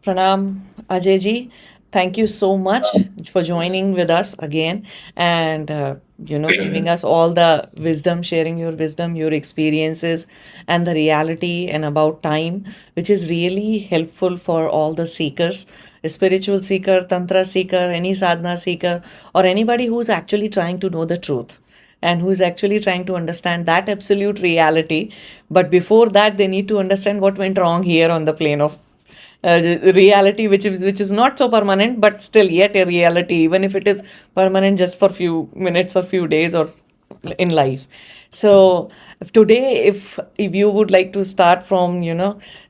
Pranam, Ajay ji. Thank you so much for joining with us again and giving us all the wisdom, sharing your wisdom, your experiences, and the reality and about time, which is really helpful for all the seekers, a spiritual seeker, tantra seeker, any sadhana seeker, or anybody who's actually trying to know the truth and who is actually trying to understand that absolute reality. But before that, they need to understand what went wrong here on the plane of reality, which is not so permanent, but still yet a reality, even if it is permanent just for few minutes or few days or in life. So today, if you would like to start from,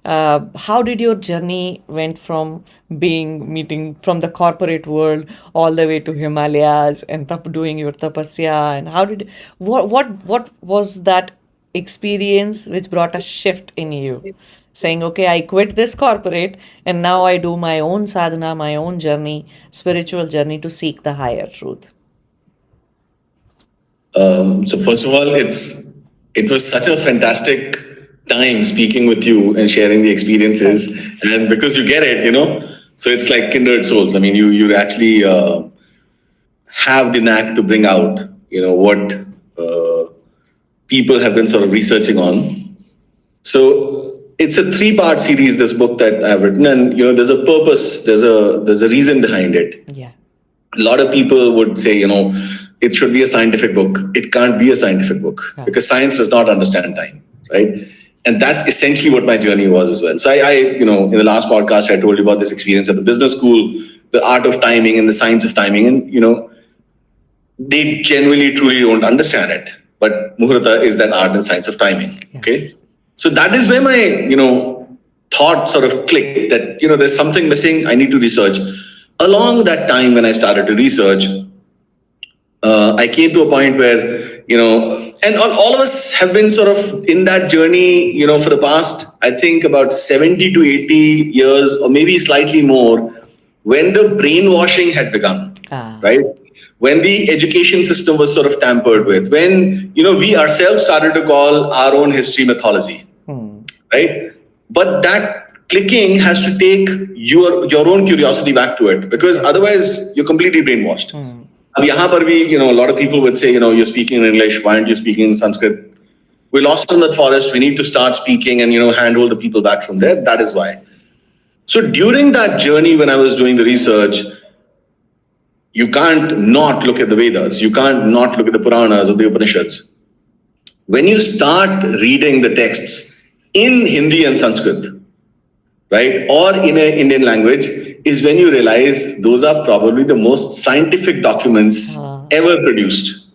how did your journey went from being meeting from the corporate world all the way to Himalayas and doing your tapasya, and what was that experience which brought a shift in you, saying, okay, I quit this corporate and now I do my own sadhana, my own journey, spiritual journey to seek the higher truth? So first of all, it was such a fantastic time speaking with you and sharing the experiences, and because you get it, so it's like kindred souls. I mean, you actually have the knack to bring out, what people have been sort of researching on. So it's a 3-part series, this book that I've written, and there's a purpose, there's a reason behind it. Yeah. A lot of people would say, it should be a scientific book. It can't be a scientific book because science does not understand time, right? And that's essentially what my journey was as well. So I in the last podcast, I told you about this experience at the business school, the art of timing and the science of timing. And, they genuinely, truly don't understand it. But Muhurta is that art and science of timing, okay? So that is where my, thought sort of clicked that, there's something missing. I need to research. Along that time when I started to research, I came to a point where, and all of us have been sort of in that journey, for the past, I think about 70 to 80 years, or maybe slightly more, when the brainwashing had begun, right? When the education system was sort of tampered with, when, we ourselves started to call our own history mythology, right? But that clicking has to take your own curiosity back to it, because otherwise you're completely brainwashed. Yahan par bhi, a lot of people would say, you're speaking in English, why aren't you speaking in Sanskrit? We're lost in that forest. We need to start speaking and, handhold the people back from there. That is why. So during that journey, when I was doing the research, you can't not look at the Vedas. You can't not look at the Puranas or the Upanishads. When you start reading the texts in Hindi and Sanskrit, right, or in an Indian language, is when you realize those are probably the most scientific documents ever produced.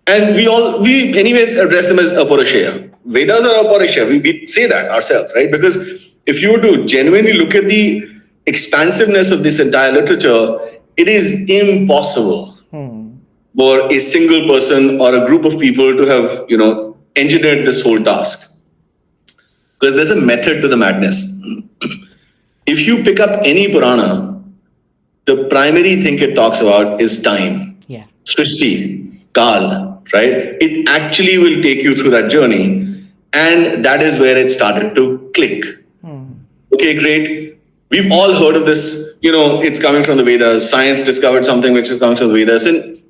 And we anyway address them as Aparashaya. Vedas are Aparashaya. We say that ourselves, right? Because if you were to genuinely look at the expansiveness of this entire literature, it is impossible for a single person or a group of people to have, engineered this whole task. Because there's a method to the madness. If you pick up any Purana, the primary thing it talks about is time. Yeah. Srishti, Kal, right? It actually will take you through that journey. And that is where it started to click. Okay, great. We've all heard of this, it's coming from the Vedas. Science discovered something which is coming from the Vedas. And,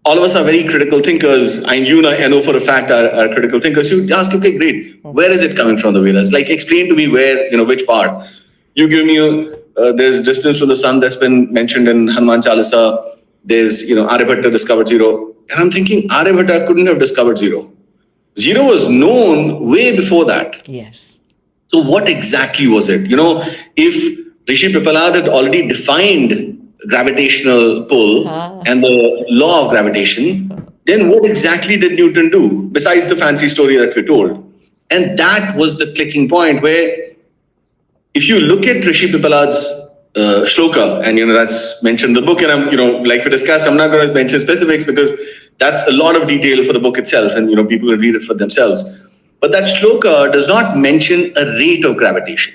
all of us are very critical thinkers. I know for a fact are critical thinkers. You ask, okay, great. Where is it coming from the Vedas? Like, explain to me where, which part. You give me, there's distance from the sun that's been mentioned in Hanuman Chalisa. There's, Aryabhatta discovered zero. And I'm thinking, Aryabhatta couldn't have discovered zero. Zero was known way before that. Yes. So what exactly was it? If Rishi Pripalad had already defined gravitational pull and the law of gravitation, then what exactly did Newton do besides the fancy story that we told? And that was the clicking point where, if you look at Rishi Pripalad's shloka, and that's mentioned in the book, and I'm, like we discussed, I'm not going to mention specifics because that's a lot of detail for the book itself, and people will read it for themselves. But that shloka does not mention a rate of gravitation.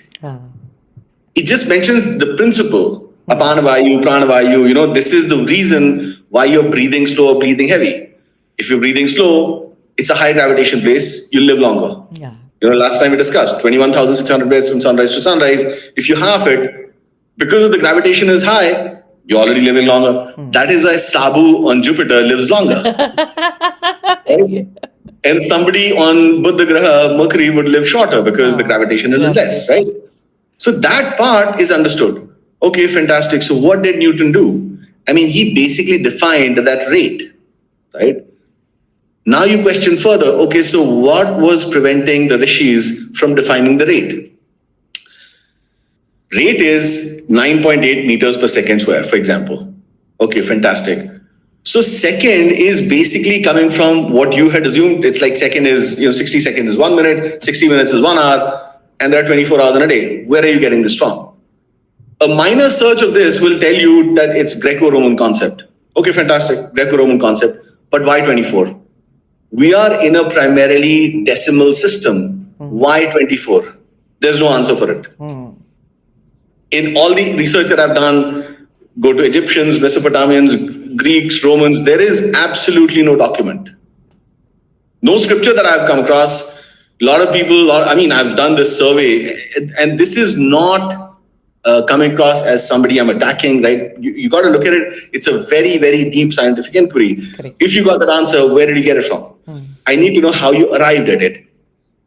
It just mentions the principle. Apanavayu, pranavayu, this is the reason why you're breathing slow or breathing heavy. If you're breathing slow, it's a high gravitation place, you'll live longer. Yeah. Last time we discussed 21,600 breaths from sunrise to sunrise. If you half it, because of the gravitation is high, you're already living longer. That is why Sabu on Jupiter lives longer. Right? And somebody on Buddha Graha, Mercury, would live shorter because the gravitation is less, right? So that part is understood. Okay, fantastic. So what did Newton do? I mean, he basically defined that rate, right? Now you question further, okay, so what was preventing the rishis from defining the rate? Rate is 9.8 meters per second square, for example. Okay, fantastic. So second is basically coming from what you had assumed. It's like second is, 60 seconds is 1 minute, 60 minutes is 1 hour, and there are 24 hours in a day. Where are you getting this from? A minor search of this will tell you that it's Greco-Roman concept. Okay, fantastic, Greco-Roman concept. But why 24? We are in a primarily decimal system. Why 24? There's no answer for it. In all the research that I've done, go to Egyptians, Mesopotamians, Greeks, Romans, there is absolutely no document. No scripture that I've come across. A lot of people, I've done this survey, and this is not coming across as somebody I'm attacking, right? You got to look at it. It's a very, very deep scientific inquiry. Correct. If you got that answer, where did you get it from? I need to know how you arrived at it.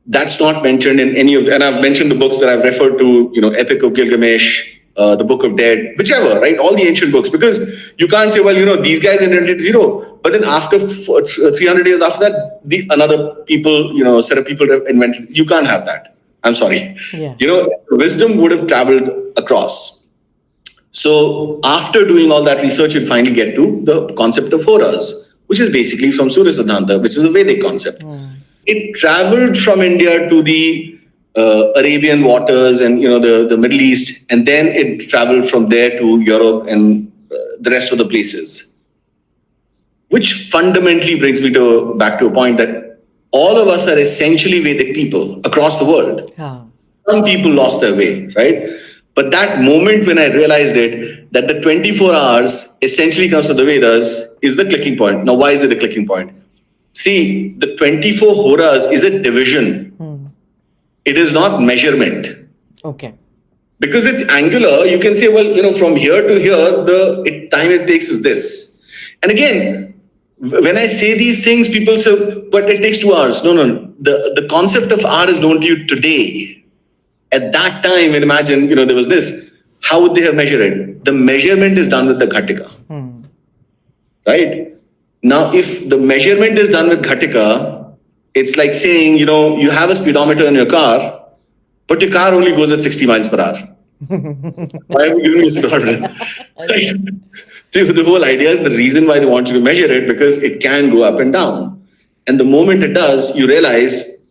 That's not mentioned in any of the, and I've mentioned the books that I've referred to, Epic of Gilgamesh, the Book of Dead, whichever, right? All the ancient books, because you can't say, well, these guys invented zero, but then after 300 years after that, another people, set of people invented. You can't have that. I'm sorry. Yeah. Wisdom would have traveled across. So after doing all that research, you'd finally get to the concept of horas, which is basically from Surya Siddhanta, which is a Vedic concept. It traveled from India to the Arabian waters and the Middle East, and then it traveled from there to Europe and the rest of the places. Which fundamentally brings me back to a point that all of us are essentially Vedic people across the world. Some people lost their way, right? But that moment when I realized it, that the 24 hours essentially comes from the Vedas, is the clicking point. Now, why is it a clicking point? See, the 24 horas is a division. It is not measurement. Okay. Because it's angular, you can say, well, from here to here, the time it takes is this. And again, when I say these things, people say, but it takes 2 hours. No. The concept of hour is known to you today. At that time, imagine, there was this. How would they have measured it? The measurement is done with the Ghatika. Right? Now, if the measurement is done with Ghatika, it's like saying, you have a speedometer in your car, but your car only goes at 60 miles per hour. Why are we giving you a speedometer? Right? So the whole idea is the reason why they want you to measure it, because it can go up and down. And the moment it does, you realize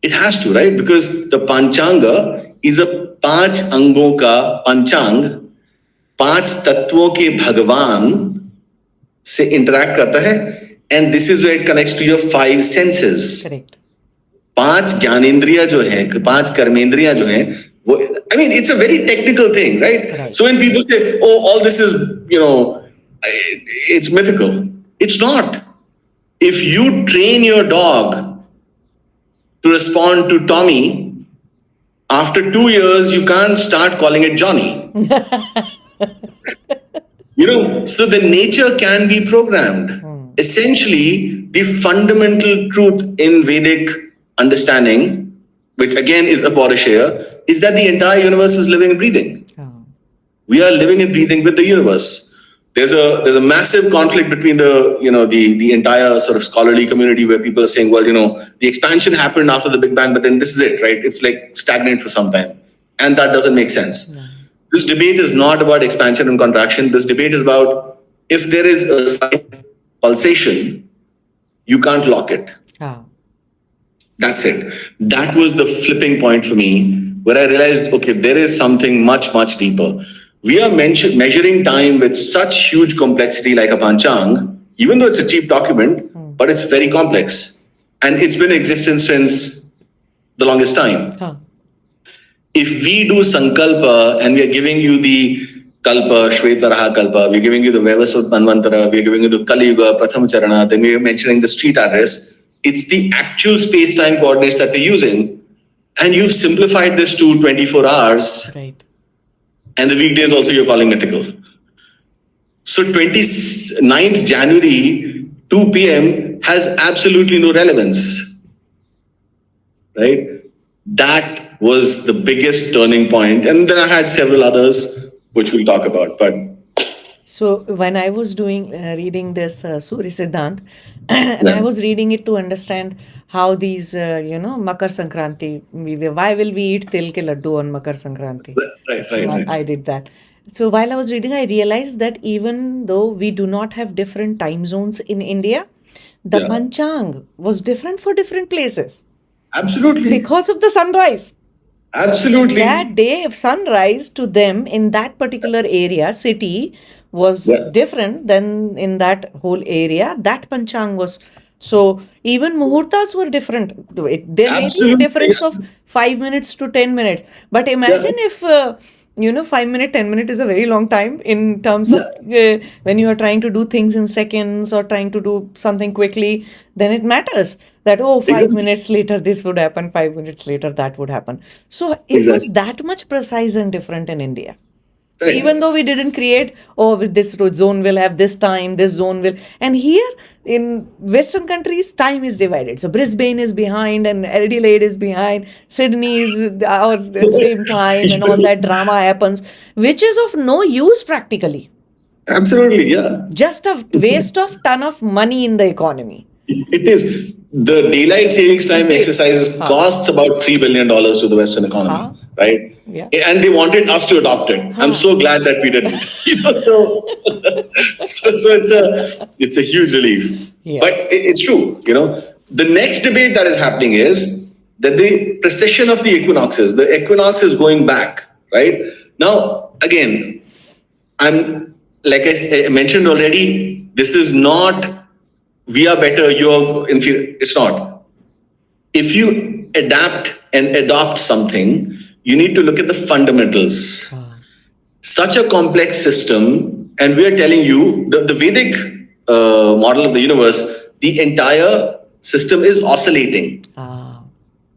it has to, right? Because the Panchanga is a 5 अंगों का Panchang, 5 तत्वों के भगवान से interact करता है, and this is where it connects to your 5 senses. Correct. 5 ज्ञानेंद्रियां जो हैं, 5 कर्मेंद्रियां जो हैं, it's a very technical thing, right? So when people say, oh, all this is, it's mythical. It's not. If you train your dog to respond to Tommy, after 2 years, you can't start calling it Johnny. So the nature can be programmed. Essentially, the fundamental truth in Vedic understanding, which again is Apaurishaya, is that the entire universe is living and breathing. We are living and breathing with the universe. There's a massive conflict between the entire sort of scholarly community, where people are saying, well, the expansion happened after the Big Bang, but then this is it, right? It's like stagnant for some time. And that doesn't make sense. This debate is not about expansion and contraction. This debate is about, if there is a slight pulsation, you can't lock it. That's it. That was the flipping point for me, where I realized, okay, there is something much, much deeper. We are measuring time with such huge complexity like a Panchang, even though it's a cheap document, but it's very complex. And it's been in existence since the longest time. If we do Sankalpa and we are giving you the Kalpa, Shvetaraha Kalpa, we're giving you the Vevasut Manvantara, we're giving you the Kali Yuga, Pratham Charana, then we're mentioning the street address, It's the actual space-time coordinates that we're using. And you've simplified this to 24 hours. Right. And the weekdays also you're calling mythical. So 29th January, 2 p.m. has absolutely no relevance. Right? That was the biggest turning point. And then I had several others, which we'll talk about. But so when I was reading this Surya Siddhant, and I was reading it to understand how these, Makar Sankranti, why will we eat til ke laddu on Makar Sankranti? Right. I did that. So while I was reading, I realized that even though we do not have different time zones in India, the Panchang was different for different places. Absolutely. Because of the sunrise. Absolutely. That day of sunrise to them in that particular area, city, was different than in that whole area. That Panchang was. So even muhurtas were different. There may be a difference of 5 minutes to 10 minutes. But imagine if, 5 minutes, 10 minutes is a very long time in terms of when you are trying to do things in seconds or trying to do something quickly, then it matters that, 5 minutes later this would happen, 5 minutes later that would happen. So it was that much precise and different in India. Right. Even though we didn't create, with this zone will have this time, this zone will. And here in Western countries, time is divided. So Brisbane is behind and Adelaide is behind. Sydney is our same time and all that drama happens, which is of no use practically. Absolutely, yeah. Just a waste of ton of money in the economy. It is. The daylight savings time exercise costs about $3 billion to the Western economy, right? Yeah. And they wanted us to adopt it. I'm so glad that we didn't. So it's a huge relief. Yeah. But it's true. The next debate that is happening is that the precession of the equinoxes. The equinox is going back, right? Now, again, like I mentioned already, this is not we are better, you're inferior. It's not. If you adapt and adopt something, you need to look at the fundamentals. Such a complex system, and we are telling you the Vedic model of the universe, the entire system is oscillating.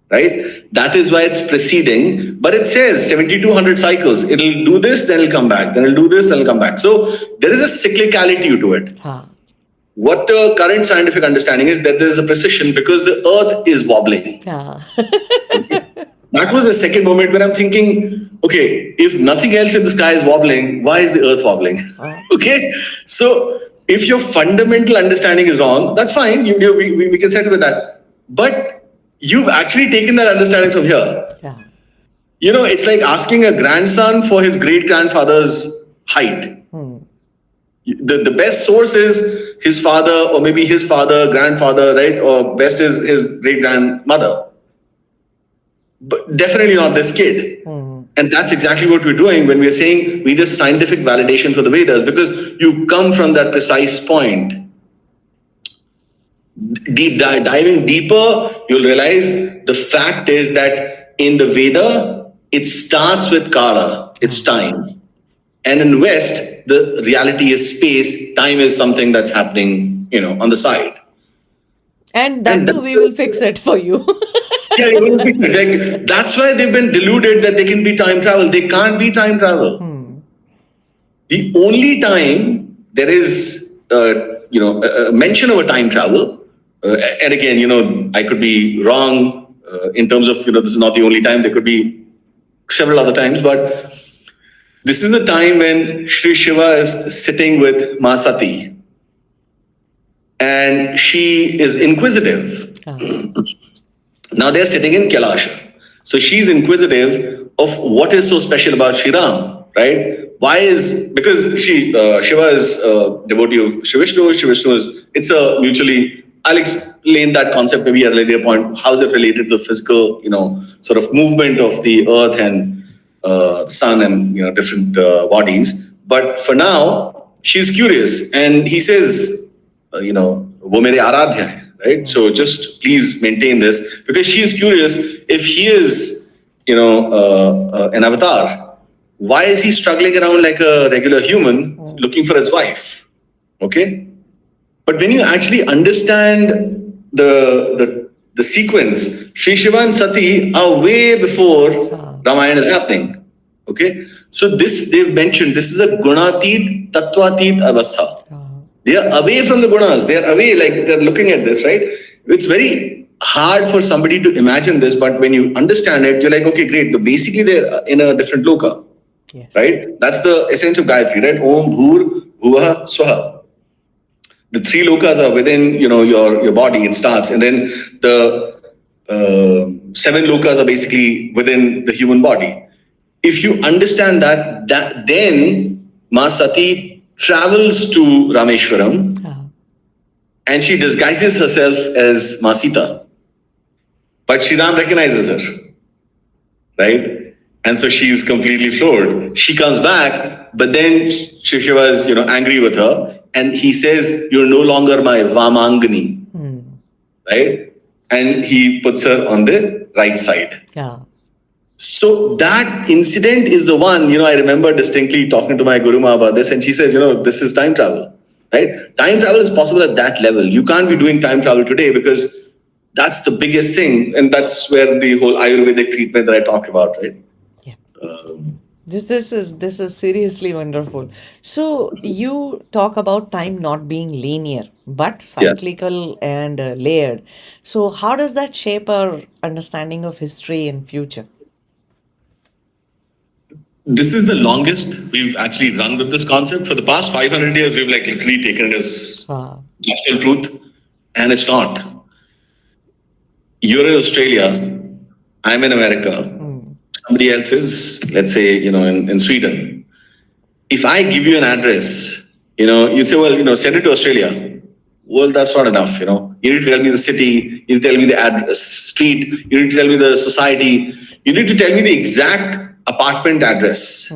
Right? That is why it's preceding, but it says 7,200 cycles. It'll do this, then it'll come back. Then it'll do this, then it'll come back. So there is a cyclicality to it. What the current scientific understanding is that there is a precision because the earth is wobbling. That was the second moment when I'm thinking, okay, if nothing else in the sky is wobbling, why is the earth wobbling? Okay, so if your fundamental understanding is wrong, that's fine. We can settle with that. But you've actually taken that understanding from here. It's like asking a grandson for his great-grandfather's height. The best source is his father, or maybe his father, grandfather, right? Or best is his great-grandmother. But definitely not this kid. And that's exactly what we're doing when we're saying we need scientific validation for the Vedas, because you come from that precise point. Diving deeper, you'll realize the fact is that in the Veda, it starts with Kala, it's time. And in West, the reality is space. Time is something that's happening, on the side. And too, we will fix it for you. Yeah, we will fix it. Like, that's why they've been deluded that they can be time travel. They can't be time travel. The only time there is, a mention of a time travel, and again, I could be wrong in terms of, this is not the only time. There could be several other times, but this is the time when Sri Shiva is sitting with Ma Sati, and she is inquisitive. Now they're sitting in Kailasha. So she's inquisitive of what is so special about Sri Ram, right? Because Shiva is a devotee of Shri Vishnu. Shri Vishnu it's a mutually, I'll explain that concept maybe at a later point. How is it related to the physical, sort of movement of the earth and sun and different bodies. But for now, she's curious, and he says, "Wo mere aradhya hai," right? So just please maintain this, because she is curious. If he is, an avatar, why is he struggling around like a regular human looking for his wife? Okay, but when you actually understand the sequence, Sri Shiva and Sati are way before Ramayana is happening. Okay, so this they've mentioned this is a gunatit tattvatit avastha. They are away from the gunas. They are away, like they're looking at this, right? It's very hard for somebody to imagine this, but when you understand it, you're like, okay, great. So basically, they're in a different loka, right? That's the essence of Gayatri, right? Om Bhur Bhuvaha Swaha. The three lokas are within, your body. It starts, and then the seven lokas are basically within the human body. If you understand that then Ma Sati travels to Rameshwaram, and she disguises herself as Ma Sita, but Sri Ram recognizes her, right? And so she's completely floored. She comes back, but then Shiva is, angry with her, and he says, "You're no longer my Vamangani," right? And he puts her on the right side. So that incident is the one, I remember distinctly talking to my Guru Maa about this, and she says, this is time travel, right? Time travel is possible at that level. You can't be doing time travel today because that's the biggest thing, and that's where the whole Ayurvedic treatment that I talked about, right? This is seriously wonderful. So you talk about time not being linear, but cyclical and layered. So how does that shape our understanding of history and future? This is the longest we've actually run with this concept. For the past 500 years, we've literally taken it as gospel truth, and it's not. You're in Australia, I'm in America, somebody else is, let's say, in Sweden. If I give you an address, you say, well, send it to Australia. Well, that's not enough, You need to tell me the city, you need to tell me the address, street, you need to tell me the society, you need to tell me the exact apartment address,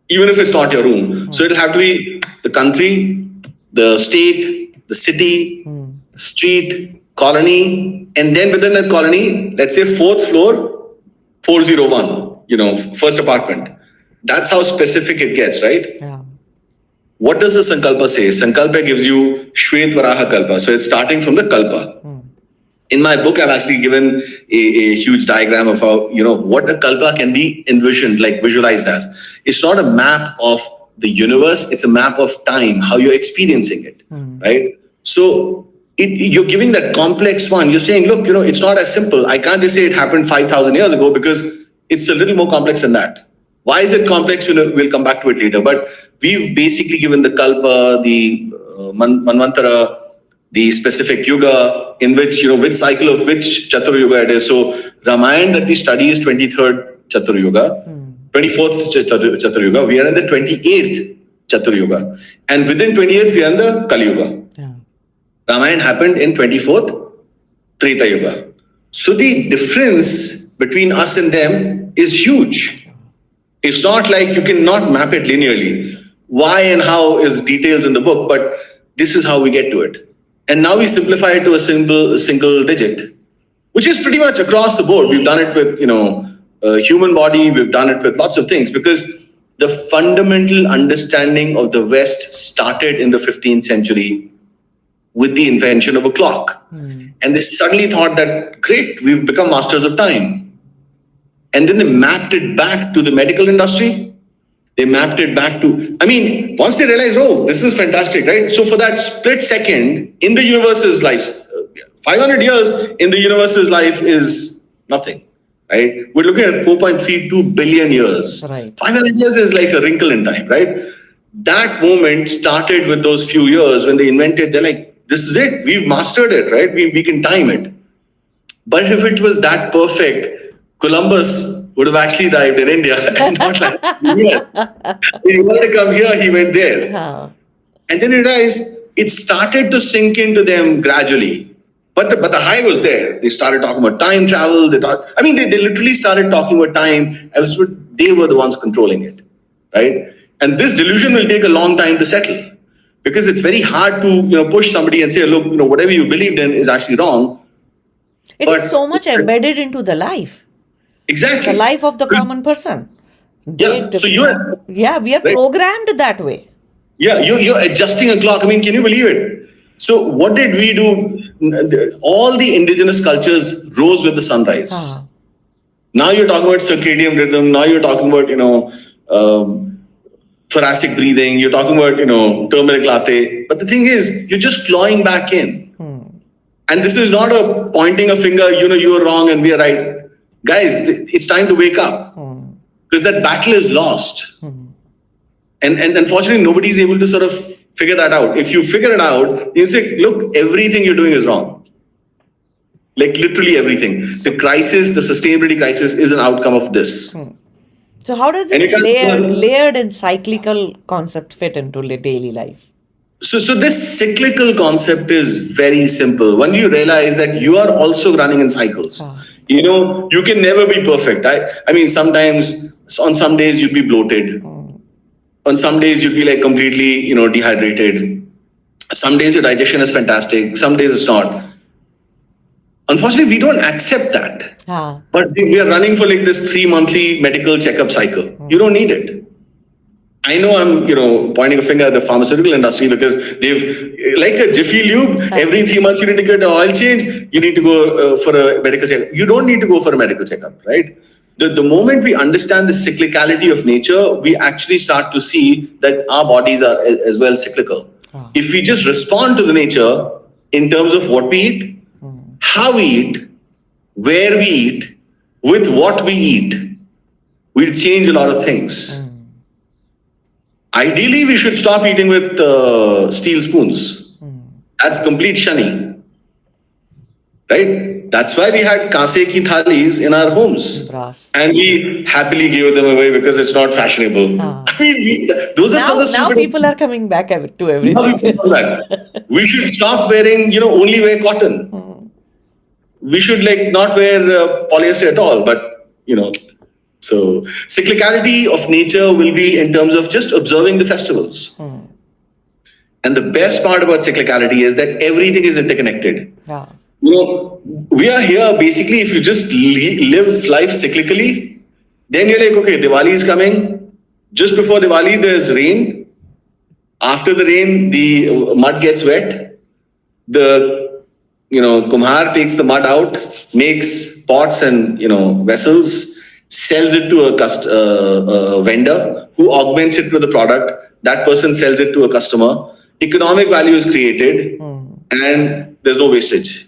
even if it's not your room. So it'll have to be the country, the state, the city, street, colony, and then within that colony, let's say 4th floor, 401, first apartment. That's how specific it gets, right? What does the Sankalpa say? Sankalpa gives you Shvet Varaha Kalpa. So it's starting from the Kalpa. In my book, I've actually given a huge diagram of how, what a Kalpa can be envisioned, visualized as. It's not a map of the universe, it's a map of time, how you're experiencing it, right? So you're giving that complex one. You're saying, look, it's not as simple. I can't just say it happened 5,000 years ago because it's a little more complex than that. Why is it complex? We'll come back to it later. But we've basically given the Kalpa, the Manvantara, the specific yuga in which, which cycle of which Chatur Yuga it is. So Ramayana that we study is 23rd Chatur Yuga, 24th Chatur Yuga. We are in the 28th Chatur Yuga. And within 28th, we are in the Kali Yuga. Ramayana happened in 24th Treta Yuga. So the difference between us and them is huge. It's not like you cannot map it linearly. Why and how is details in the book, but this is how we get to it. And now we simplify it to a single digit, which is pretty much across the board. We've done it with, human body. We've done it with lots of things because the fundamental understanding of the West started in the 15th century with the invention of a clock. And they suddenly thought that, great, we've become masters of time. And then they mapped it back to the medical industry. They mapped it back to, once they realized, oh, this is fantastic, right? So for that split second in the universe's life, 500 years in the universe's life is nothing, right? We're looking at 4.32 billion years. Right. 500 years is like a wrinkle in time, right? That moment started with those few years when they invented, they're like, this is it. We've mastered it, right? We can time it. But if it was that perfect, Columbus would have actually arrived in India and not like US. When he wanted to come here, he went there. And then you realize it started to sink into them gradually. But the high was there. They started talking about time travel. They literally started talking about time as they were the ones controlling it, right? And this delusion will take a long time to settle because it's very hard to push somebody and say, look, whatever you believed in is actually wrong. It is so much embedded into the life. Exactly. The life of the common person. We are programmed that way. Yeah, you're adjusting a clock. Can you believe it? So what did we do? All the indigenous cultures rose with the sunrise. Now you're talking about circadian rhythm. Now you're talking about, thoracic breathing. You're talking about, turmeric latte. But the thing is, you're just clawing back in. And this is not a pointing a finger, you are wrong and we are right. Guys, it's time to wake up. Because that battle is lost. And unfortunately, nobody is able to sort of figure that out. If you figure it out, you say, look, everything you're doing is wrong. Like literally everything. The crisis, the sustainability crisis is an outcome of this. So how does this layered and cyclical concept fit into daily life? So this cyclical concept is very simple. When you realize that you are also running in cycles, you can never be perfect. I mean, sometimes on some days you'd be bloated. On some days you'd be like completely, dehydrated. Some days your digestion is fantastic. Some days it's not. Unfortunately, we don't accept that. But we are running for like this 3-monthly medical checkup cycle. You don't need it. I know I'm, pointing a finger at the pharmaceutical industry because they've, like a Jiffy Lube, every 3 months you need to get an oil change, you need to go for a medical checkup. You don't need to go for a medical checkup, right? The moment we understand the cyclicality of nature, we actually start to see that our bodies are as well cyclical. If we just respond to the nature in terms of what we eat, how we eat, where we eat, with what we eat, we'll change a lot of things. Ideally, we should stop eating with steel spoons. That's complete shani. Right? That's why we had kaase ki thalis in our homes. And we happily gave them away because it's not fashionable. I mean, those are some of the now people are coming back to everything. Now people come back. We should stop wearing, only wear cotton. We should not wear polyester at all, but, so cyclicality of nature will be in terms of just observing the festivals. And the best part about cyclicality is that everything is interconnected. We are here basically, if you just live life cyclically, then you're like, okay, Diwali is coming. Just before Diwali, there's rain. After the rain, the mud gets wet. The Kumhar takes the mud out, makes pots and vessels, sells it to a vendor who augments it with the product. That person sells it to a customer. Economic value is created, and there's no wastage.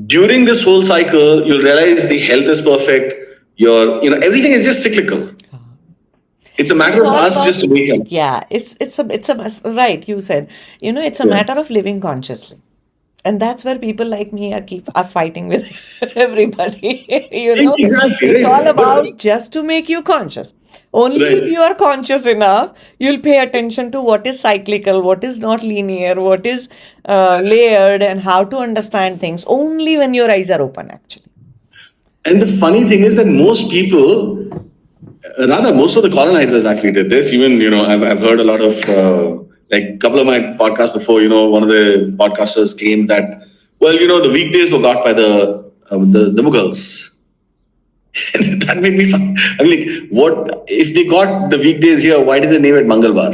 During this whole cycle, you'll realize the health is perfect. Everything is just cyclical. It's a matter of us just to wake up. Yeah, it's a right. You said, it's a matter of living consciously. And that's where people like me are fighting with everybody. Exactly, it's all about just to make you conscious. Only if you are conscious enough, you'll pay attention to what is cyclical, what is not linear, what is layered, and how to understand things. Only when your eyes are open, actually. And the funny thing is that most people, rather most of the colonizers actually did this. Even I've heard a lot of. Like a couple of my podcasts before, one of the podcasters claimed that, the weekdays were got by the Mughals. And that made me fun. I mean, like, what if they got the weekdays here? Why did they name it Mangalbar?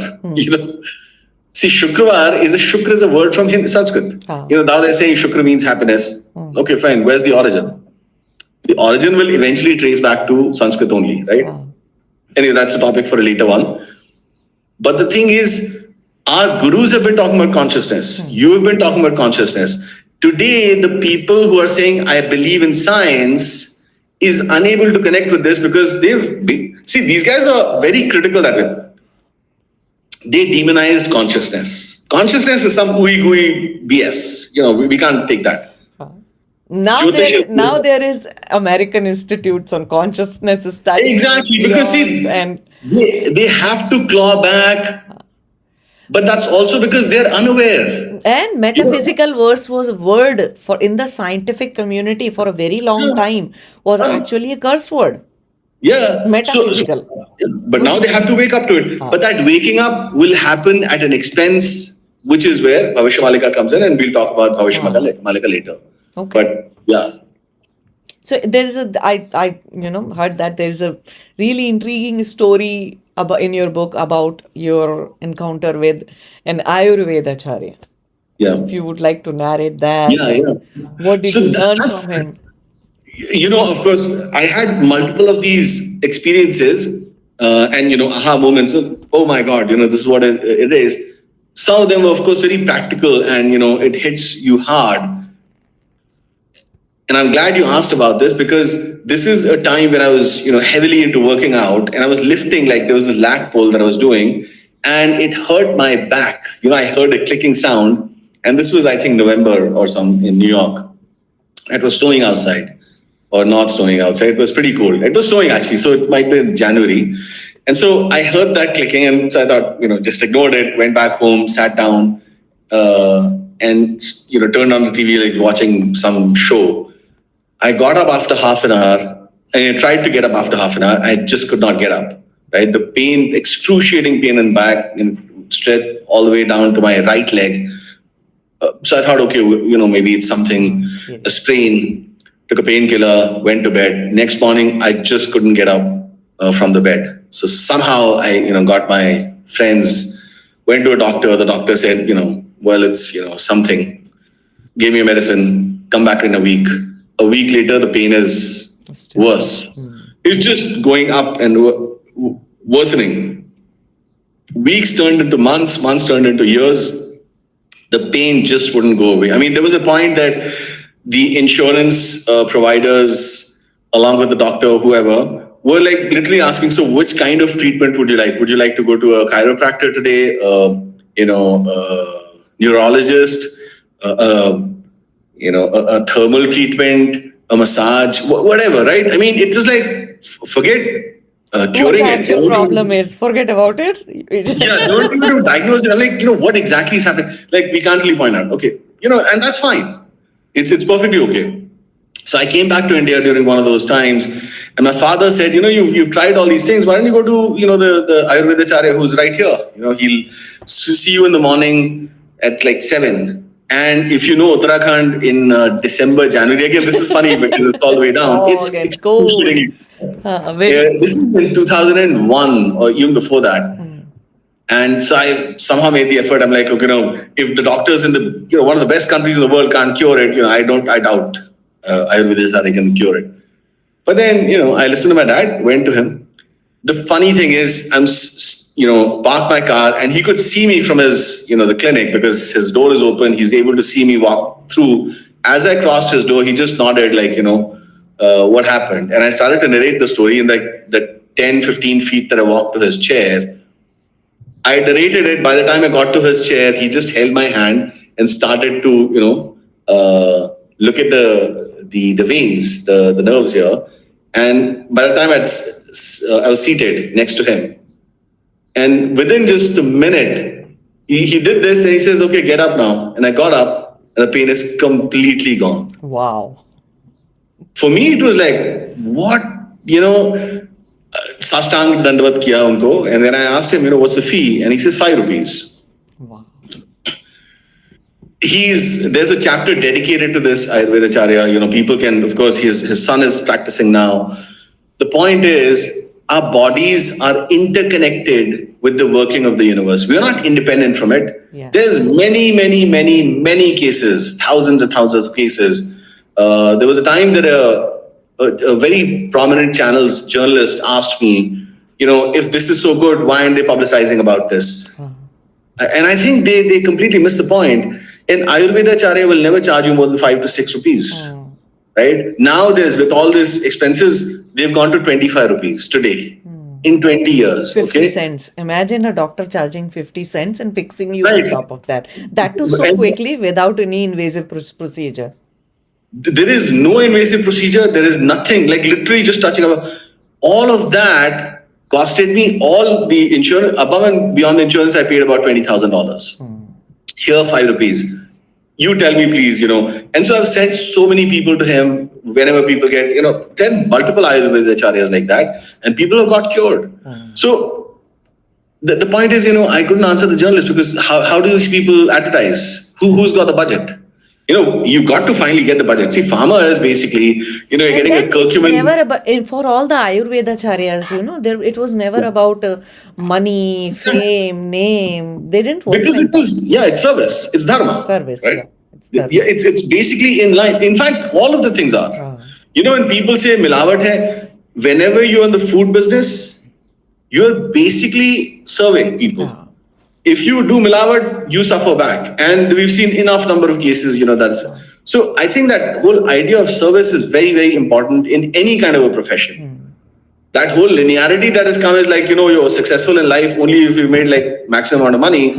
See, Shukra is a word from Sanskrit. Now they're saying Shukra means happiness. Okay, fine. Where's the origin? The origin will eventually trace back to Sanskrit only, right? Anyway, that's a topic for a later one. But the thing is, our gurus have been talking about consciousness. You have been talking about consciousness. Today, the people who are saying, I believe in science, is unable to connect with this because these guys are very critical that way. They demonized consciousness. Consciousness is some ooey gooey BS. We can't take that. Now there is American institutes on consciousness studies. Exactly, because they have to claw back. But that's also because they're unaware. And metaphysical was a word in the scientific community for a very long time was actually a curse word. Yeah. Metaphysical. But now they have to wake up to it. But that waking up will happen at an expense, which is where Bhavishya Malika comes in, and we'll talk about Bhavishya Malika later. Okay. But yeah. So there is I heard that there is a really intriguing story in your book about your encounter with an Ayurveda acharya. Yeah. If you would like to narrate that, Yeah, yeah. what did So you learn that's, from him? of course, I had multiple of these experiences and, aha moments of, oh my God, this is what it is. Some of them were, of course, very practical and, it hits you hard. And I'm glad you asked about this because this is a time when I was, heavily into working out and I was lifting, like there was a lat pull that I was doing and it hurt my back. I heard a clicking sound. And this was, I think, November or some in New York. It was snowing outside or not snowing outside. It was pretty cold. It was snowing actually. So it might be January. And so I heard that clicking and so I thought, just ignored it, went back home, sat down, and, turned on the TV, like watching some show. I got up after half an hour and I tried to get up after half an hour. I just could not get up, right? The pain, excruciating pain in back, straight all the way down to my right leg. So I thought, okay, maybe it's something, a sprain, took a painkiller, went to bed. Next morning, I just couldn't get up from the bed. So somehow I, got my friends, went to a doctor. The doctor said, well, it's, something, gave me a medicine, come back in a week. A week later, the pain is worse. It's just going up and worsening. Weeks turned into months, months turned into years. The pain just wouldn't go away. I mean, there was a point that the insurance providers, along with the doctor, whoever, were like literally asking, so which kind of treatment would you like? Would you like to go to a chiropractor today? Neurologist, a thermal treatment, a massage, whatever, right? I mean, it was like, forget curing it. Your problem is, forget about it. Yeah, don't even diagnose it. I'm like, what exactly is happening? Like, we can't really point out. Okay, and that's fine. It's perfectly okay. So I came back to India during one of those times, and my father said, you've tried all these things. Why don't you go to, the Ayurveda Charya who's right here? He'll see you in the morning at like 7. And if you know Uttarakhand in December, January, again, this is funny because it's all the way down. It's cold. This is in 2001 or even before that. And so I somehow made the effort. I'm like, okay, if the doctors in the, one of the best countries in the world can't cure it, I doubt Ayurveda can cure it. But then, I listened to my dad, went to him. The funny thing is, I'm, parked my car and he could see me from his, the clinic because his door is open. He's able to see me walk through. As I crossed his door, he just nodded like, what happened? And I started to narrate the story in like the 10, 15 feet that I walked to his chair. I narrated it. By the time I got to his chair, he just held my hand and started to, look at the veins, the nerves here. And by the time I was seated next to him, and within just a minute, he did this and he says, okay, get up now. And I got up and the pain is completely gone. Wow. For me, it was like, what, Sashtang Dandavat kiya unko. And then I asked him, what's the fee? And he says, 5 rupees. Wow. There's a chapter dedicated to this Ayurveda Charya. People can, of course, his son is practicing now. The point is, our bodies are interconnected with the working of the universe. We are not independent from it. Yeah. There's many cases, thousands and thousands of cases. There was a time that a very prominent channel's journalist asked me, if this is so good, why aren't they publicizing about this? And I think they completely missed the point. And Ayurveda Charya will never charge you more than 5 to 6 rupees. Right? Now with all these expenses, they've gone to 25 rupees today in 20 years. 50 cents. Imagine a doctor charging 50 cents and fixing you on top of that. That too so quickly without any invasive procedure. There is no invasive procedure. There is nothing, like literally just touching up. All of that costed me all the insurance, above and beyond the insurance, I paid about $20,000. Here, 5 rupees. You tell me, please, And so I've sent so many people to him whenever people get, there are multiple Ayurveda Acharyas like that, and people have got cured. So the point is, I couldn't answer the journalist because how do these people advertise? Who's got the budget? You got to finally get the budget. See, pharma is basically, you're getting a curcumin. Never about, for all the Ayurveda charyas, it was never about money, fame, name. They didn't work Because like it was, it's service. It's dharma. service, right? It's dharma. It's basically in line. In fact, all of the things are. When people say milawat hai, whenever you're in the food business, you're basically serving people. If you do milawat, you suffer back. And we've seen enough number of cases, that's. So I think that whole idea of service is very, very important in any kind of a profession. That whole linearity that has come is like, you're successful in life only if you made like maximum amount of money.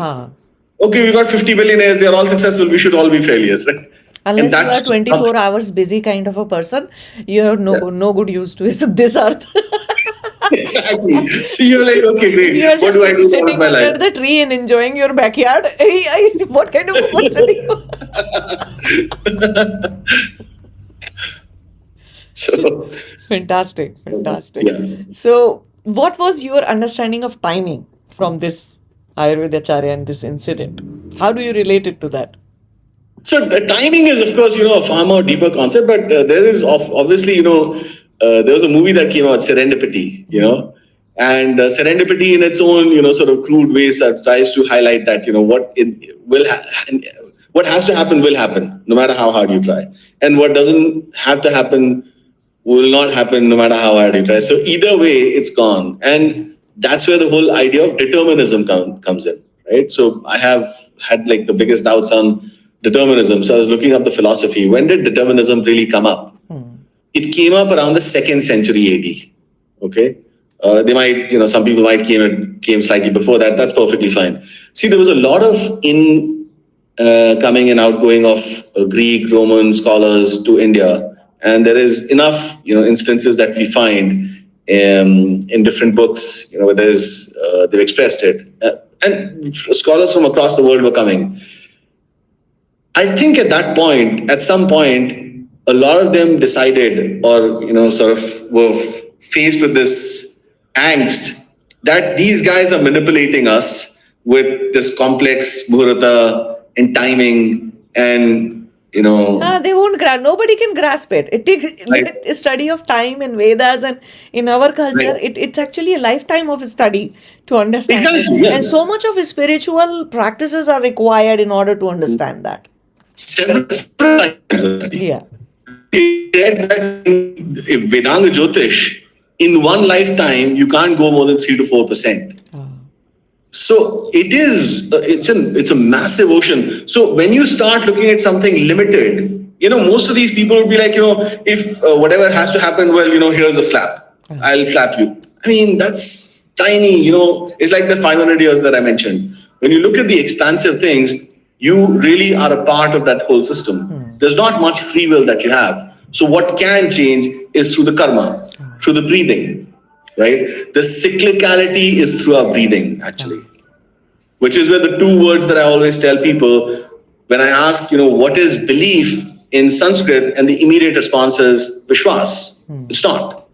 Okay, we got 50 billionaires, they're all successful, we should all be failures, right? Unless you are 24 hours busy kind of a person, you're no good use to this earth. Exactly. So you're like, okay, great. You're What do I do sitting with my under life? the tree and enjoying your backyard. What kind of a person So fantastic. Yeah. So what was your understanding of timing from this Ayurveda Charya and this incident? How do you relate it to that? So the timing is, of course, a far more deeper concept, but there is obviously, there was a movie that came out, Serendipity, and Serendipity in its own, sort of crude ways tries to highlight that, what has to happen will happen, no matter how hard you try. And what doesn't have to happen will not happen, no matter how hard you try. So either way, it's gone. And that's where the whole idea of determinism comes in, right? So I have had like the biggest doubts on determinism. So I was looking up the philosophy. When did determinism really come up? It came up around the 2nd century AD. Okay. They might, some people might came slightly before that. That's perfectly fine. See, there was a lot of coming and outgoing of Greek, Roman scholars to India. And there is enough, instances that we find in different books, where they've expressed it. And scholars from across the world were coming. I think at some point, a lot of them decided or, sort of were faced with this angst that these guys are manipulating us with this complex muhurta and timing and, they won't grasp. Nobody can grasp it. It takes a study of time in Vedas, and in our culture, it's actually a lifetime of study to understand Exactly, it. yeah. And so much of spiritual practices are required in order to understand that. Several times. Yeah. He said that if Vedanga Jyotish, in one lifetime, you can't go more than 3 to 4%. So it's a massive ocean. So when you start looking at something limited, most of these people would be like, if whatever has to happen, well, here's a slap. I'll slap you. I mean, that's tiny, it's like the 500 years that I mentioned. When you look at the expansive things, you really are a part of that whole system. There's not much free will that you have. So what can change is through the karma, through the breathing, right? The cyclicality is through our breathing, actually, which is where the 2 words that I always tell people when I ask, what is belief in Sanskrit, and the immediate response is Vishwas. It's not.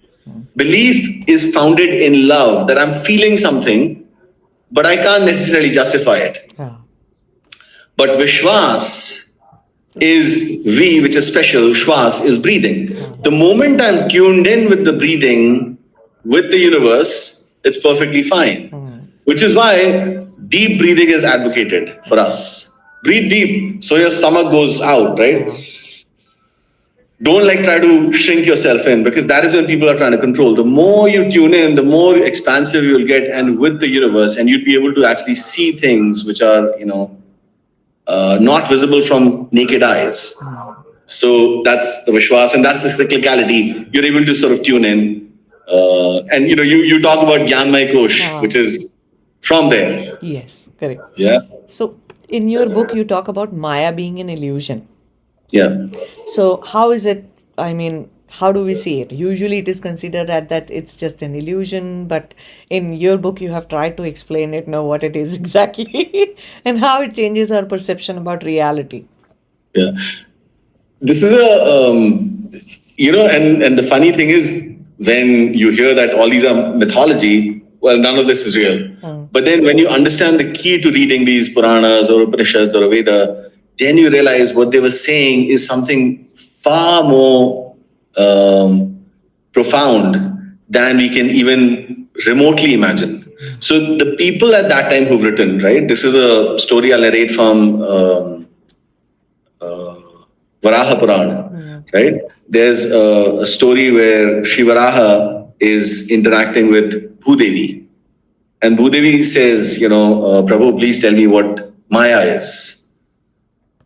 Belief is founded in love, that I'm feeling something, but I can't necessarily justify it. But Vishwas is V, which is special. Shwas is breathing. The moment I'm tuned in with the breathing, with the universe, it's perfectly fine. Which is why deep breathing is advocated for us. Breathe deep so your stomach goes out, right? Don't try to shrink yourself in, because that is when people are trying to control. The more you tune in, the more expansive you'll get, and with the universe, and you'd be able to actually see things which are, not visible from naked eyes. So that's the Vishwas, and that's the cyclicality. You're able to sort of tune in. And you talk about Gyanmay Kosh, which is from there. Yes, correct. Yeah. So in your book, you talk about Maya being an illusion. Yeah. So how is it, how do we see it? Usually it is considered that it's just an illusion, but in your book, you have tried to explain it now what it is exactly and how it changes our perception about reality. Yeah. This is and the funny thing is, when you hear that all these are mythology, well, none of this is real. But then when you understand the key to reading these Puranas or Upanishads or a Veda then you realize what they were saying is something far more profound than we can even remotely imagine. So the people at that time who've written, right? This is a story I'll narrate from Varaha Purana, right? There's a story where Sri Varaha is interacting with Bhudevi. And Bhudevi says, Prabhu, please tell me what Maya is.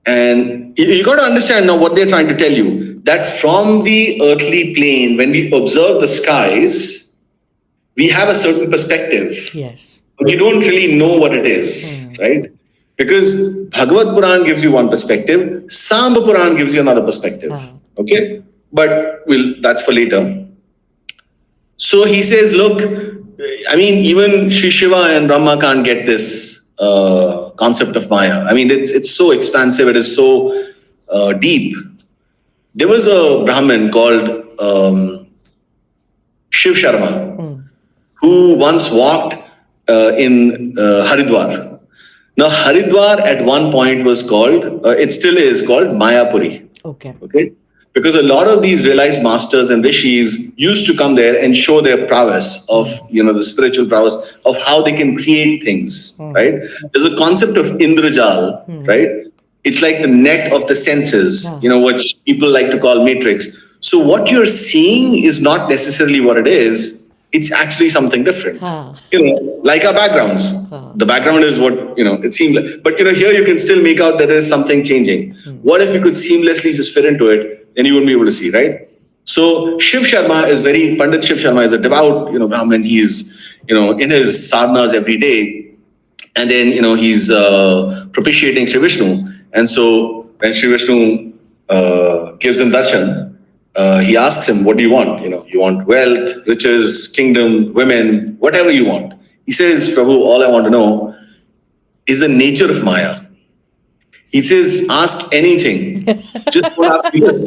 And you got to understand now what they're trying to tell you, that from the earthly plane, when we observe the skies, we have a certain perspective. Yes. But you don't really know what it is, right? Because Bhagavad Puran gives you one perspective, Samba Puran gives you another perspective. Okay? But that's for later. So he says, look, I mean, even Shri Shiva and Brahma can't get this concept of Maya. I mean, it's so expansive, it is so deep. There was a Brahmin called Shiv Sharma who once walked in Haridwar. Now, Haridwar at one point was called, it still is called Mayapuri. Okay? Because a lot of these realized masters and rishis used to come there and show their prowess of, the spiritual prowess of how they can create things, right? There's a concept of Indrajal, right? It's like the net of the senses, what people like to call matrix. So what you're seeing is not necessarily what it is. It's actually something different. Like our backgrounds. The background is what, it seems like. But, here you can still make out that there's something changing. What if you could seamlessly just fit into it? Then you wouldn't be able to see, right? So Shiv Sharma is Pandit Shiv Sharma is a devout, Brahmin. He's, in his sadhanas every day. And then, he's propitiating Shri Vishnu. And so when Shri Vishnu gives him darshan, he asks him, what do you want? You want wealth, riches, kingdom, women, whatever you want. He says, Prabhu, all I want to know is the nature of Maya. He says, ask anything. Just don't ask me this.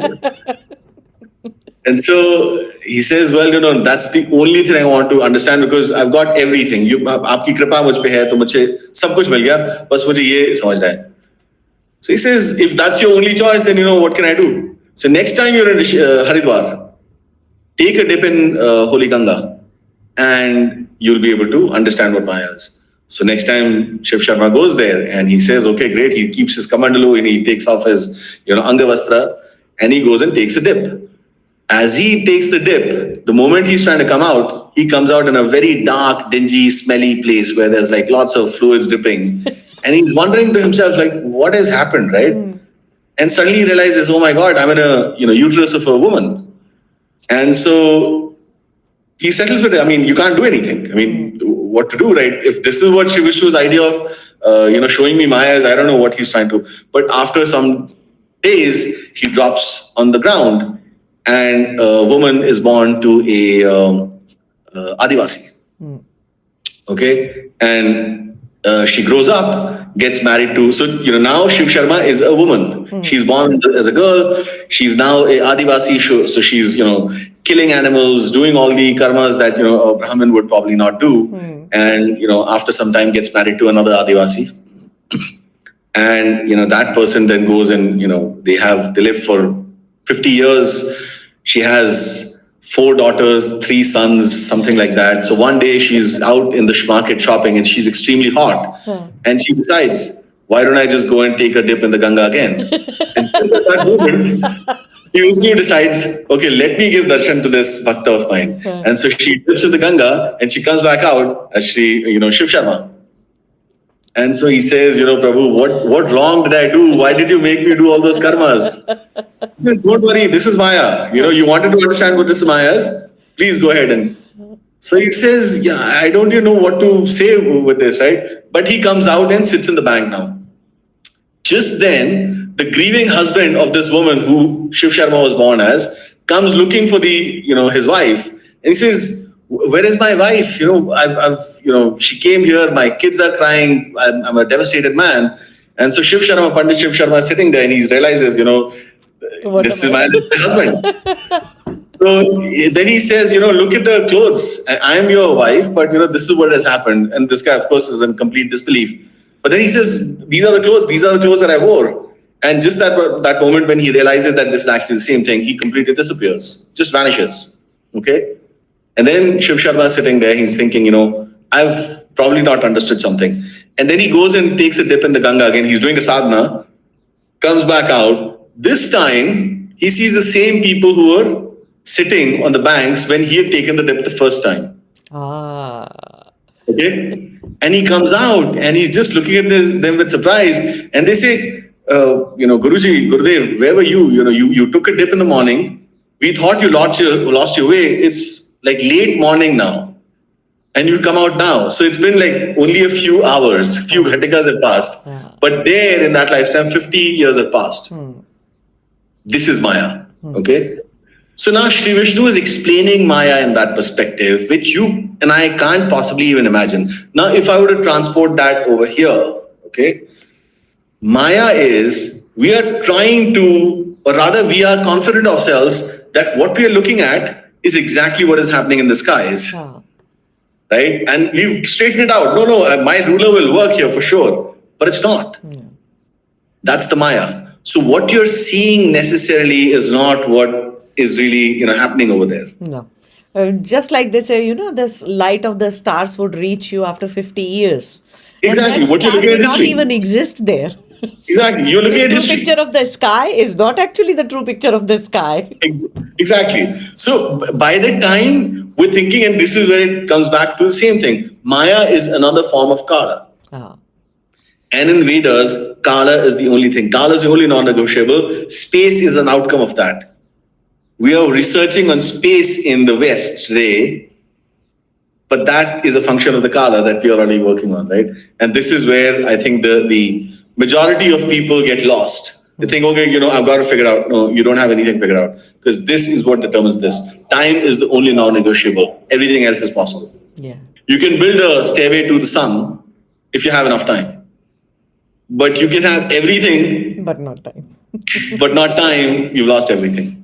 And so he says, well, that's the only thing I want to understand because I've got everything. Aapki kripa mujh pe hai, to mujhe sab kuch mil gaya. Bas mujhe ye samajhna hai. So he says, if that's your only choice, then what can I do? So next time you're in Haridwar, take a dip in Holy Ganga and you'll be able to understand what Maya is. So next time Shiv Sharma goes there and he says, okay, great. He keeps his kamandalu and he takes off his, Angavastra and he goes and takes a dip. As he takes the dip, the moment he's trying to come out, he comes out in a very dark, dingy, smelly place where there's like lots of fluids dripping. And he's wondering to himself, like, what has happened, right? And suddenly he realizes, oh my God, I'm in a uterus of a woman. And so he settles with it. I mean, you can't do anything. I mean, what to do, right? If this is what Shri Vishnu's idea of, showing me Maya is, I don't know what he's trying to. But after some days, he drops on the ground and a woman is born to a Adivasi. Okay? And she grows up, gets married to, so, now Shiv Sharma is a woman. She's born as a girl. She's now a Adivasi, so she's, killing animals, doing all the karmas that, a Brahmin would probably not do. And, after some time gets married to another Adivasi. And, that person then goes and, they live for 50 years. She has 4 daughters, 3 sons, something like that. So one day she's out in the market shopping and she's extremely hot. And she decides, why don't I just go and take a dip in the Ganga again? And just at that moment, Vishnu decides, okay, let me give darshan to this bhakta of mine. And so she dips in the Ganga and she comes back out as Shiv Sharma. And so he says, Prabhu, what wrong did I do? Why did you make me do all those karmas? He says, don't worry, this is Maya. You wanted to understand what this Maya is? Please go ahead. And so he says, yeah, I don't even know what to say with this, right? But he comes out and sits in the bank now. Just then, the grieving husband of this woman who Shiv Sharma was born as comes looking for his wife. And he says, where is my wife? She came here, my kids are crying, I'm a devastated man. And so Pandit Shiv Sharma is sitting there and he realizes, this is my husband. So then he says, look at the clothes. I am your wife, but this is what has happened. And this guy, of course, is in complete disbelief. But then he says, these are the clothes that I wore. And just that moment when he realizes that this is actually the same thing, he completely disappears, just vanishes. Okay? And then Shiv Sharma is sitting there, he's thinking, I've probably not understood something. And then he goes and takes a dip in the Ganga again. He's doing a sadhana, comes back out. This time, he sees the same people who were sitting on the banks when he had taken the dip the first time. Okay? And he comes out and he's just looking at them with surprise. And they say, Guruji, Gurudev, where were you? You took a dip in the morning. We thought you lost your way. It's like late morning now. And you come out now. So it's been like only a few hours, few ghatikas have passed. Yeah. But there in that lifetime, 50 years have passed. This is Maya. Okay? So now Sri Vishnu is explaining Maya in that perspective, which you and I can't possibly even imagine. Now, if I were to transport that over here, okay, Maya is, we are trying to, or rather we are confident ourselves that what we are looking at is exactly what is happening in the skies. Right? And we've straightened it out. No, my ruler will work here for sure, but it's not. That's the Maya. So what you're seeing necessarily is not what is really happening over there. No. Just like they say, this light of the stars would reach you after 50 years. Exactly. And what you're looking at history not even exist there. Exactly. You're looking at history. The picture of the sky is not actually the true picture of the sky. Exactly. So by the time we're thinking, and this is where it comes back to the same thing, Maya is another form of Kala. And in Vedas, Kala is the only thing. Kala is the only non-negotiable. Space is an outcome of that. We are researching on space in the West today, but that is a function of the Kala that we are already working on, right? And this is where I think the majority of people get lost. They think, okay, I've got to figure it out. No, you don't have anything figured out, because this is what determines this. Time is the only non-negotiable. Everything else is possible. Yeah. You can build a stairway to the sun if you have enough time. But you can have everything. But not time. But not time, you've lost everything.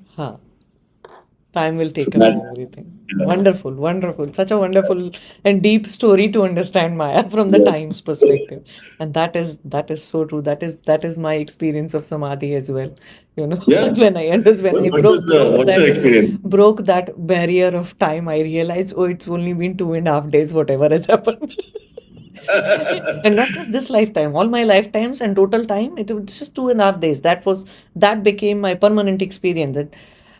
Time will take away everything. Yeah. Wonderful. Such a wonderful and deep story to understand Maya from the time's perspective. And that is so true. That is my experience of samadhi as well. Yeah. When I what's your experience? Broke that barrier of time, I realized, it's only been 2.5 days, whatever has happened. And not just this lifetime, all my lifetimes and total time, it was just 2.5 days. That became my permanent experience. That,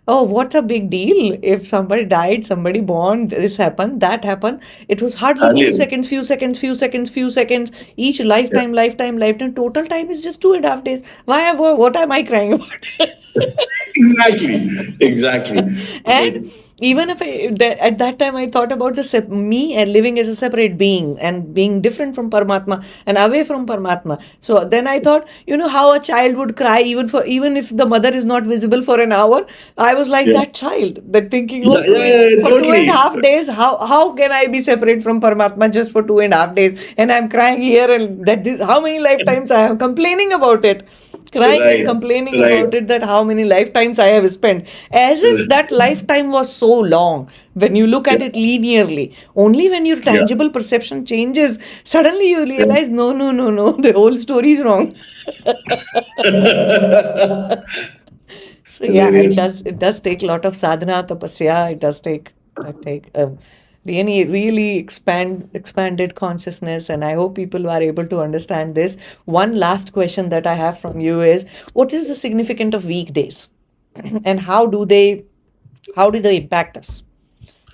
what a big deal. If somebody died, somebody born, this happened, that happened. It was hardly few seconds. Each lifetime. Total time is just 2.5 days. What am I crying about? Exactly. And even if at that time I thought about me and living as a separate being and being different from Paramatma and away from Paramatma. So then I thought, how a child would cry even if the mother is not visible for an hour. I was like that child, that thinking, for totally. 2.5 days, how can I be separate from Paramatma just for 2.5 days? And I'm crying here, and how many lifetimes I am complaining about it. Crying and complaining about it, that how many lifetimes I have spent. As if that lifetime was so long. When you look at it linearly, only when your tangible perception changes, suddenly you realize, no, the whole story is wrong. So it does take a lot of sadhana, tapasya. It does take really expanded consciousness, and I hope people are able to understand this. One last question that I have from you is, what is the significance of weekdays, and how do they impact us?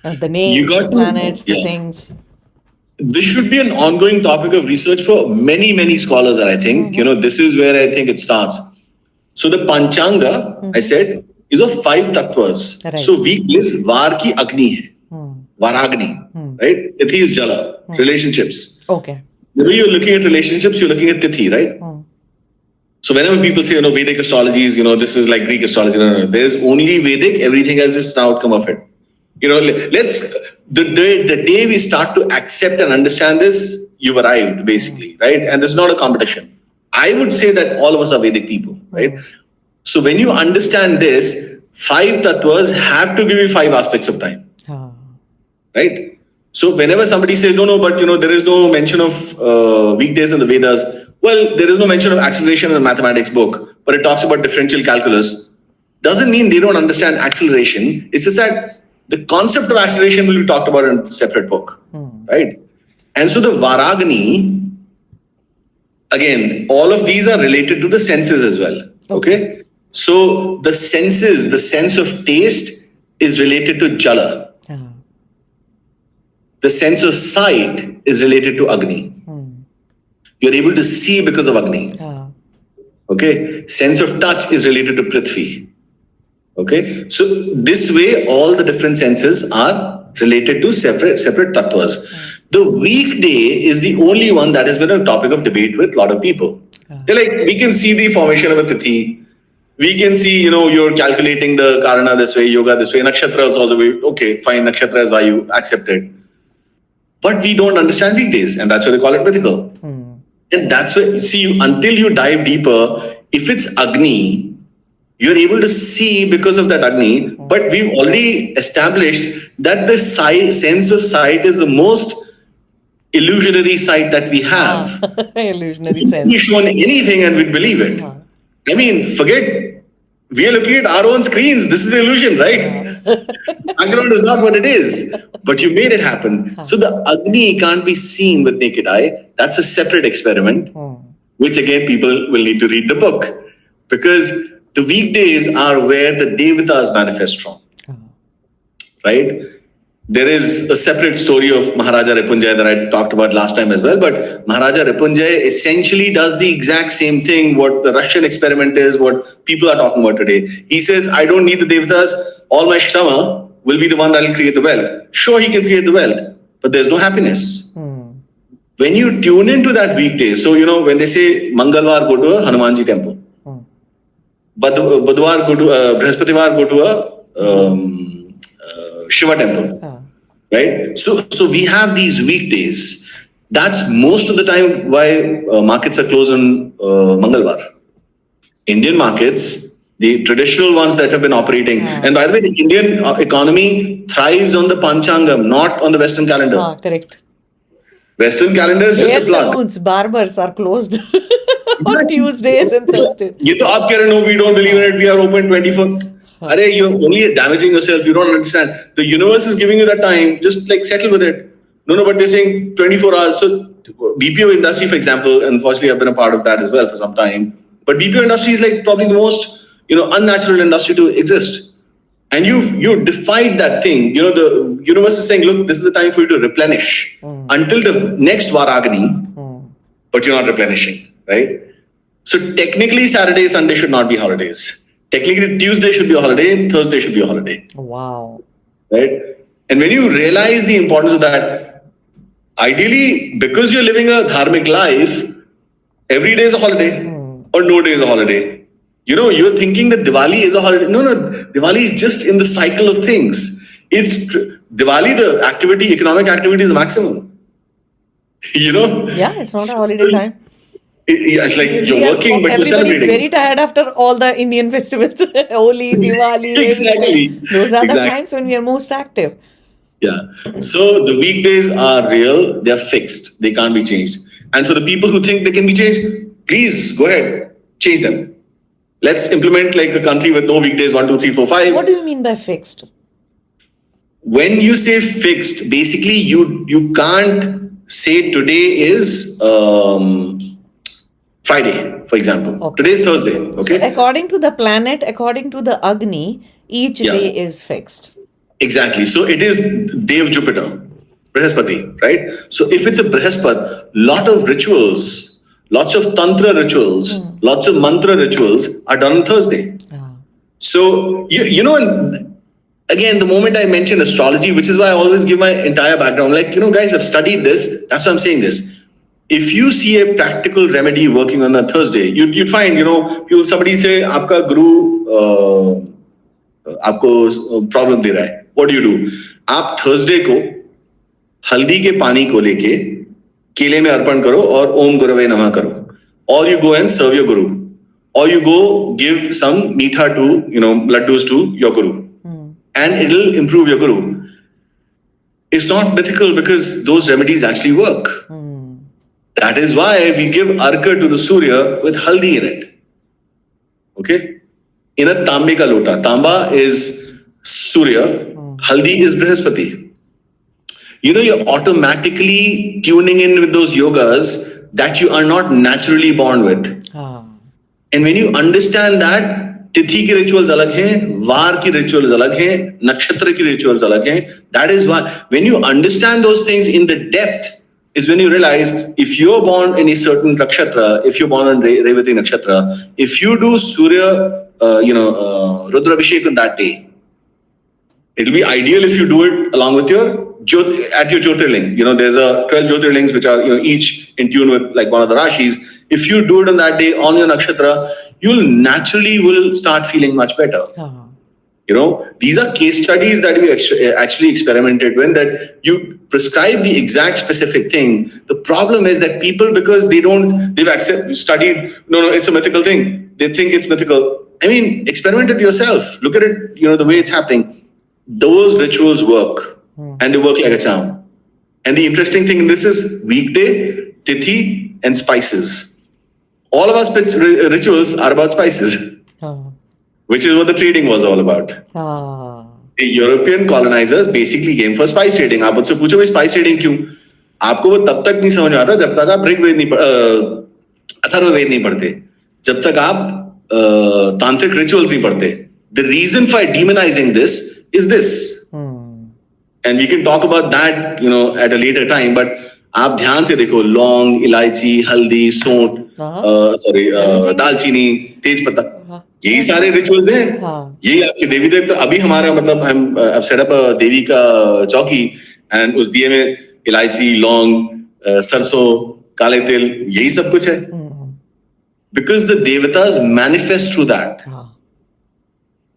The names, the planets, the things. This should be an ongoing topic of research for many, many scholars, and I think this is where I think it starts. So the Panchanga, I said, is of 5 tattvas. Right. So weekdays, Var ki Agni hai. Varagni, right? Tithi is Jala, relationships. Okay. The way you're looking at relationships, you're looking at Tithi, right? So whenever people say, Vedic astrology is, this is like Greek astrology, no. There's only Vedic, everything else is an outcome of it. The day we start to accept and understand this, you've arrived, basically, right? And this is not a competition. I would say that all of us are Vedic people, right? So when you understand this, 5 tattvas have to give you 5 aspects of time. Right? So whenever somebody says, no, but there is no mention of weekdays in the Vedas. Well, there is no mention of acceleration in a mathematics book, or it talks about differential calculus, doesn't mean they don't understand acceleration. It's just that the concept of acceleration will be talked about in a separate book, right? And so the Varagini, again, all of these are related to the senses as well. Okay. So the senses, the sense of taste is related to Jala. The sense of sight is related to Agni. You're able to see because of Agni. Okay. Sense of touch is related to Prithvi. Okay. So this way, all the different senses are related to separate tattvas. The weekday is the only one that has been a topic of debate with a lot of people. They're like, we can see the formation of a tithi. We can see, you're calculating the karana this way, yoga this way, nakshatra is also way. Okay, fine, nakshatra is Vayu, accepted. But we don't understand weekdays, and that's why they call it mythical. And that's why, until you dive deeper, if it's Agni, you're able to see because of that Agni, but we've already established that the sense of sight is the most illusionary sight that we have. Illusionary sense. We'd be shown anything and we'd believe it. I mean, forget, we are looking at our own screens. This is the illusion, right? Background is not what it is, but you made it happen. So the Agni can't be seen with naked eye. That's a separate experiment, which again, people will need to read the book, because the weekdays are where the Devatas manifest from, right? There is a separate story of Maharaja Ripunjay that I talked about last time as well, but Maharaja Ripunjay essentially does the exact same thing, what the Russian experiment is, what people are talking about today. He says, I don't need the Devatas, all my Shrama will be the one that will create the wealth. Sure, he can create the wealth, but there's no happiness. When you tune into that weekday, so when they say Mangalwar, go to a Hanumanji temple. Budhwar, go to Brihaspativar, go to a Shiva temple. Right? So we have these weekdays. That's most of the time why markets are closed on Mangalwar. Indian markets, the traditional ones that have been operating. And by the way, the Indian economy thrives on the Panchangam, not on the Western calendar. Correct. Western calendar is just a plug. Salons, barbers are closed on Tuesdays and Thursdays. You know, we don't believe in it. We are open 24. You're only damaging yourself. You don't understand. The universe is giving you that time. Just like settle with it. No, but they're saying 24 hours. So BPO industry, for example, unfortunately, I've been a part of that as well for some time. But BPO industry is like probably the most, unnatural industry to exist. And you defied that thing. The universe is saying, look, this is the time for you to replenish until the next Varagini, but you're not replenishing, right? So technically, Saturday, Sunday should not be holidays. Technically, Tuesday should be a holiday, Thursday should be a holiday. Wow. Right? And when you realize the importance of that, ideally, because you're living a dharmic life, every day is a holiday or no day is a holiday. You're thinking that Diwali is a holiday. No, Diwali is just in the cycle of things. It's Diwali, the activity, economic activity is maximum. Yeah, it's not a holiday time. It's like you're working, but you're celebrating. Everybody's very tired after all the Indian festivals. Holi, Diwali. Exactly. Those are the times when we are most active. Yeah. So the weekdays are real. They're fixed. They can't be changed. And for the people who think they can be changed, please go ahead, change them. Let's implement like a country with no weekdays, 1, 2, 3, 4, 5. What do you mean by fixed? When you say fixed, basically you can't say today is Friday, for example. Okay. Today is Thursday. Okay. So according to the planet, according to the Agni, each day is fixed. Exactly. So it is Dev Jupiter, Brihaspati, right? So if it's a Brihaspati, lot of rituals, lots of Tantra rituals, lots of mantra rituals are done on Thursday. So, again, the moment I mention astrology, which is why I always give my entire background, like, guys, I've studied this. That's why I'm saying this. If you see a practical remedy working on a Thursday, you'd find, somebody say, "Aapka guru aapko problem de raha hai." What do? आप Thursday को हल्दी के पानी को लेके केले में अर्पण करो और ओम गुरवे नमः करो. Or you go and serve your guru. Or you go give some meetha to, laddus to your guru. And it'll improve your guru. It's not mythical because those remedies actually work. That is why we give arka to the Surya with haldi in it. Okay? In a tambe ka lota. Tamba is Surya, haldi is Brihaspati. You're automatically tuning in with those yogas that you are not naturally born with. And when you understand that, तिथि की rituals अलग हैं, वार की rituals अलग हैं, नक्षत्र की rituals अलग हैं. That is why when you understand those things in the depth is when you realize if you're born in a certain nakshatra, if you're born in Revati nakshatra, if you do Surya, Rudra Abhishek on that day, it'll be ideal if you do it along with your at your Jyotirling. There's a 12 Jyotirlings which are each in tune with like one of the Rashis. If you do it on that day on your nakshatra, you'll naturally will start feeling much better. These are case studies that we actually experimented with, that you prescribe the exact specific thing. The problem is that people, because they've studied, no, it's a mythical thing. They think it's mythical. I mean, experiment it yourself. Look at it, the way it's happening. Those rituals work and they work like a charm. And the interesting thing in this is weekday, tithi, and spices. All of our rituals are about spices. Which is what the trading was all about. The European colonizers basically came for spice trading. आप मुझसे पूछो भाई spice trading क्यों? आपको वो तब तक नहीं समझ में आता जब तक आप ऋग्वेद नहीं अथर्ववेद नहीं पढ़ते, जब तक आप तांत्रिक rituals नहीं पढ़ते. The reason for demonizing this is this, and we can talk about that, at a later time. But आप ध्यान से देखो, लौंग, इलायची, हल्दी, सौंठ, दालचीनी, तेज पत्ता, यही सारे रिचुअल्स हैं. यही आपके देवी देवता. अभी हमारा I've set up a देवी का चौकी, and उस दिए में इलायची, लौंग, सरसों, काले तिल, यही सब कुछ है. Because the devatas manifest through that.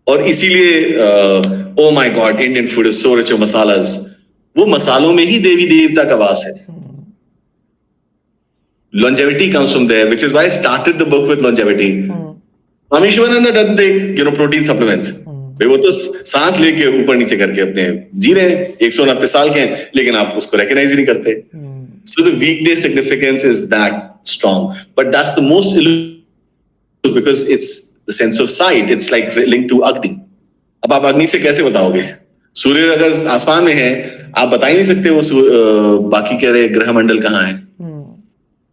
और इसीलिए oh my God, Indian food is so rich of masalas. वो मसालों में ही देवी देवता का वास है. Longevity comes from there, which is why I started the book with longevity. Swami Shivananda doesn't take, protein supplements. भाई वो तो सांस लेके ऊपर नीचे करके अपने जी रहे हैं, 129 साल के हैं, लेकिन आप उसको recognize ही नहीं करते. So the weekday significance is that strong, but that's the most illusive because it's the sense of sight. It's like linked to Agni. अब आप अग्नि से कैसे बताओगे? सूर्य अगर आसमान में है, आप बता ही नहीं सकते वो बाकी के ग्रह मंडल कहाँ है.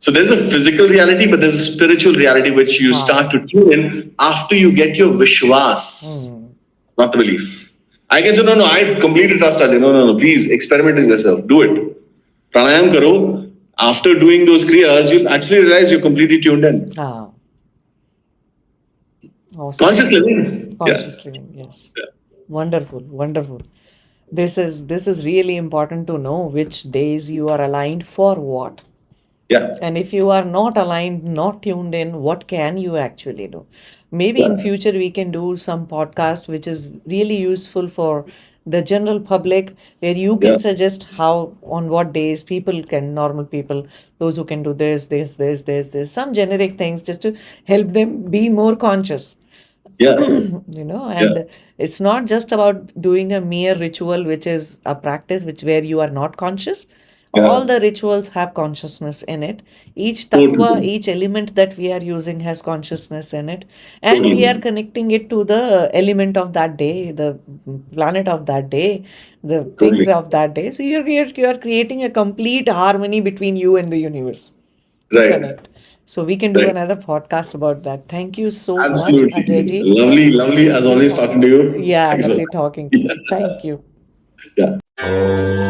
So there's a physical reality, but there's a spiritual reality which you start to tune in after you get your vishwas, not the belief. I can say, no, I completely trust Ajay. No, please experiment with yourself. Do it. Pranayam karo. After doing those kriyas, you'll actually realize you're completely tuned in. Awesome. Conscious living. Conscious living, yes. Yeah. Wonderful. This is really important to know which days you are aligned for what. Yeah. And if you are not aligned, not tuned in, what can you actually do? Maybe in future we can do some podcast which is really useful for the general public, where you can suggest how, on what days normal people, those who can do this, some generic things just to help them be more conscious. And it's not just about doing a mere ritual, which is a practice where you are not conscious. All the rituals have consciousness in it. Each tattva, each element that we are using has consciousness in it. And we are connecting it to the element of that day, the planet of that day, the things of that day. So you are creating a complete harmony between you and the universe. Right. So we can do another podcast about that. Thank you so much, Ajay. Lovely as always talking to you. Yeah, lovely talking to you. Thank you. Yeah.